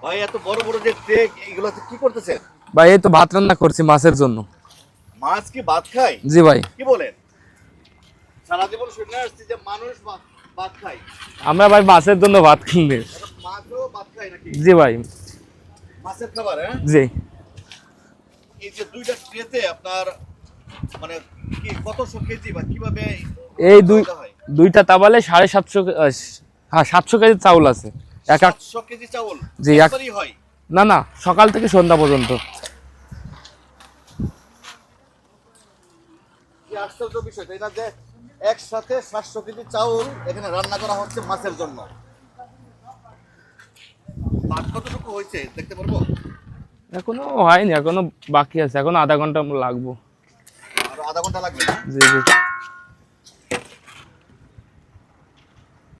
ভাই এত বড় বড় যে ট্রে, এগুলোতে কি করতেছেন? ভাই এই তো ভাত রান্না করছি মাছের জন্য। মাছ কি ভাত খায়? জি ভাই। কি বলেন? সারা জীবন শুনে আসছি যে মানুষ ভাত খায়। আমরা ভাই মাছের জন্য ভাত কিনি। মাছও ভাত খায় নাকি? জি ভাই। মাছের খাবার, হ্যাঁ? জি। এই যে দুইটা ট্রেতে আপনার মানে কি কতশো কেজি বা কিভাবে এই হয়? দুইটা তাবালে 750, হ্যাঁ 700 কেজি চাউল আছে। 700 কেজি চাউল জি একবারই হয়? না না, সকাল থেকে সন্ধ্যা পর্যন্ত। কি আশ্চর্য বিষয় তাই না, যে একসাথে 700 কেজি চাউল এখানে রান্না করা হচ্ছে মাছের জন্য। ভাত কতটুকু হয়েছে দেখতে পারবো? এখনো হয়নি, এখনো বাকি আছে, এখনো আধা ঘন্টা লাগবো। আর আধা ঘন্টা লাগবে না? জি জি।